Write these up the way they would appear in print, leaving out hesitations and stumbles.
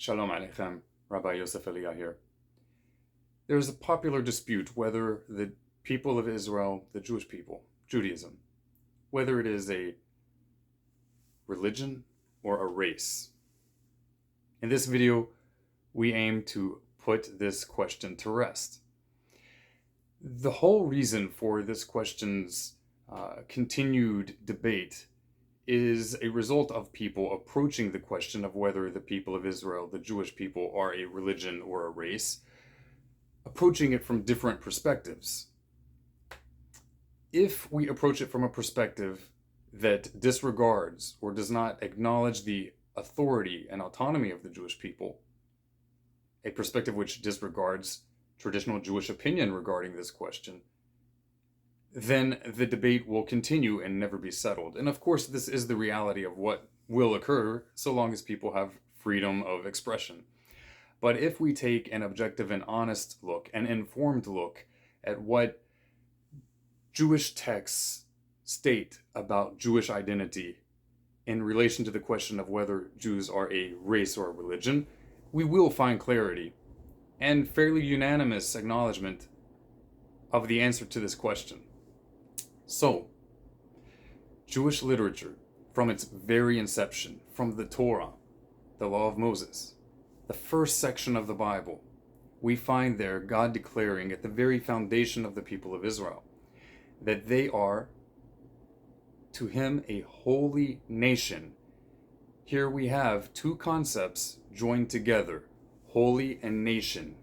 Shalom Aleichem, Rabbi Yosef Elia here. There is a popular dispute whether the people of Israel, the Jewish people, Judaism, whether it is a religion or a race. In this video, we aim to put this question to rest. The whole reason for this question's continued debate is a result of people approaching the question of whether the people of Israel, the Jewish people, are a religion or a race, approaching it from different perspectives. If we approach it from a perspective that disregards or does not acknowledge the authority and autonomy of the Jewish people, a perspective which disregards traditional Jewish opinion regarding this question, then the debate will continue and never be settled. And of course, this is the reality of what will occur so long as people have freedom of expression. But if we take an objective and honest look, an informed look at what Jewish texts state about Jewish identity in relation to the question of whether Jews are a race or a religion, we will find clarity and fairly unanimous acknowledgement of the answer to this question. So, Jewish literature, from its very inception, from the Torah, the Law of Moses, the first section of the Bible, we find there God declaring at the very foundation of the people of Israel that they are, to Him, a holy nation. Here we have two concepts joined together, holy and nation,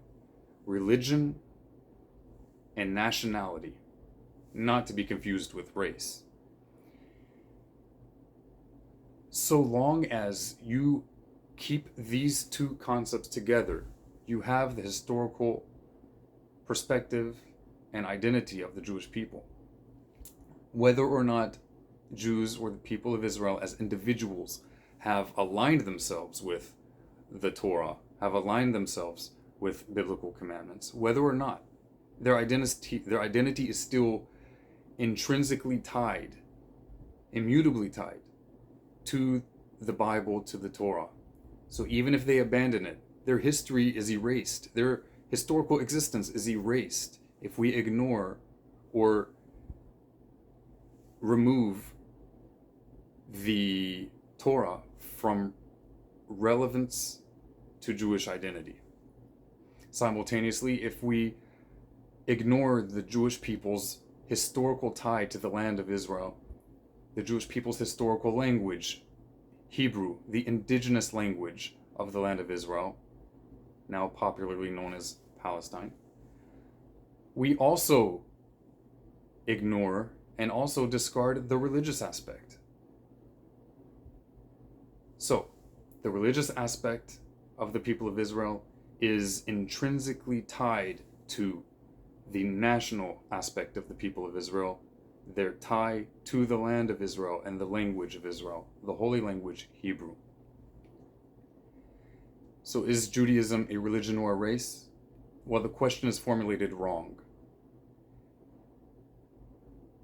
religion and nationality, not to be confused with race. So long as you keep these two concepts together, you have the historical perspective and identity of the Jewish people. Whether or not Jews or the people of Israel as individuals have aligned themselves with the Torah, have aligned themselves with biblical commandments, whether or not their identity is still intrinsically tied, immutably tied to the Bible, to the Torah. So even if they abandon it, their history is erased. Their historical existence is erased if we ignore or remove the Torah from relevance to Jewish identity. Simultaneously, if we ignore the Jewish people's historical tie to the land of Israel, the Jewish people's historical language, Hebrew, the indigenous language of the land of Israel, now popularly known as Palestine, we also ignore and also discard the religious aspect. So, the religious aspect of the people of Israel is intrinsically tied to the national aspect of the people of Israel, their tie to the land of Israel and the language of Israel, the holy language, Hebrew. So is Judaism a religion or a race? Well, the question is formulated wrong.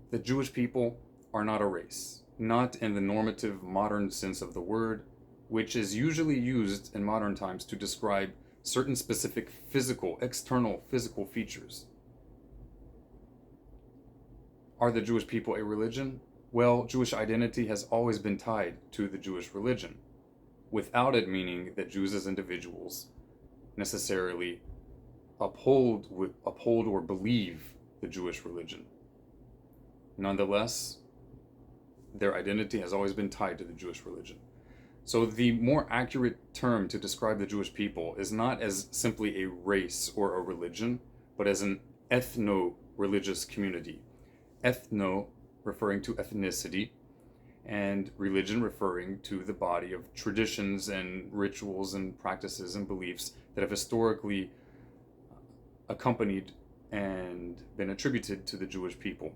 The Jewish people are not a race, not in the normative modern sense of the word, which is usually used in modern times to describe certain specific external physical features. Are the Jewish people a religion? Well, Jewish identity has always been tied to the Jewish religion, without it meaning that Jews as individuals necessarily uphold or believe the Jewish religion. Nonetheless, their identity has always been tied to the Jewish religion. So the more accurate term to describe the Jewish people is not as simply a race or a religion, but as an ethno-religious community. Ethno referring to ethnicity, and religion referring to the body of traditions and rituals and practices and beliefs that have historically accompanied and been attributed to the Jewish people.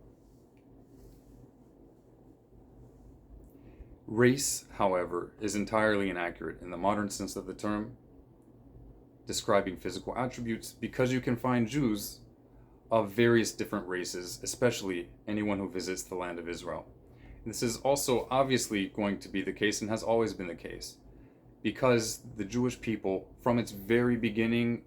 Race, however, is entirely inaccurate in the modern sense of the term, describing physical attributes, because you can find Jews of various different races, especially anyone who visits the land of Israel. And this is also obviously going to be the case and has always been the case. because the Jewish people, from its very beginning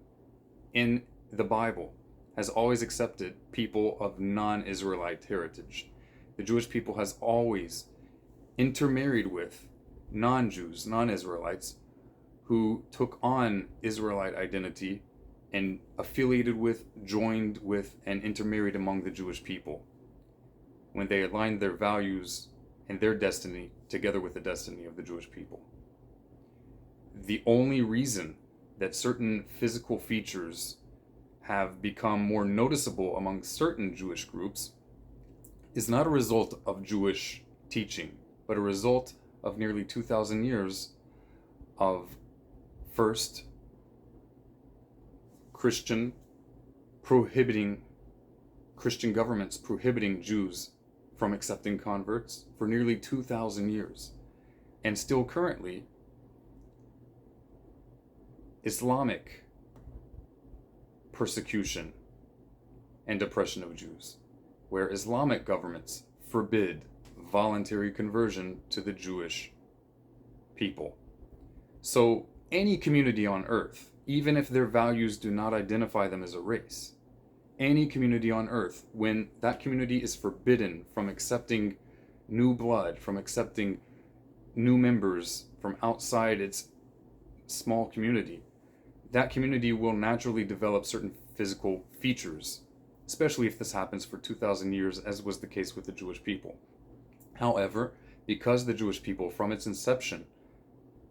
in the Bible, has always accepted people of non-Israelite heritage. The Jewish people has always intermarried with non-Jews, non-Israelites, who took on Israelite identity and affiliated with, joined with, and intermarried among the Jewish people when they aligned their values and their destiny together with the destiny of the Jewish people. The only reason that certain physical features have become more noticeable among certain Jewish groups is not a result of Jewish teaching, but a result of nearly 2,000 years of first Christian governments prohibiting Jews from accepting converts for nearly 2,000 years. And still currently, Islamic persecution and oppression of Jews, where Islamic governments forbid voluntary conversion to the Jewish people. So any community on earth, even if their values do not identify them as a race, any community on earth, when that community is forbidden from accepting new blood, from accepting new members from outside its small community, that community will naturally develop certain physical features, especially if this happens for 2,000 years, as was the case with the Jewish people. However, because the Jewish people from its inception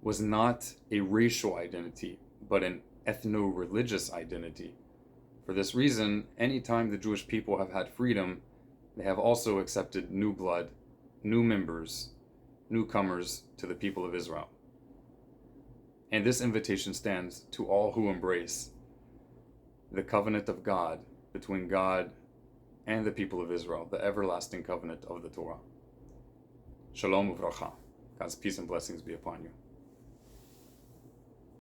was not a racial identity, but an ethno-religious identity, for this reason, anytime the Jewish people have had freedom, they have also accepted new blood, new members, newcomers to the people of Israel. And this invitation stands to all who embrace the covenant of God between God and the people of Israel, the everlasting covenant of the Torah. Shalom uvracha. God's peace and blessings be upon you.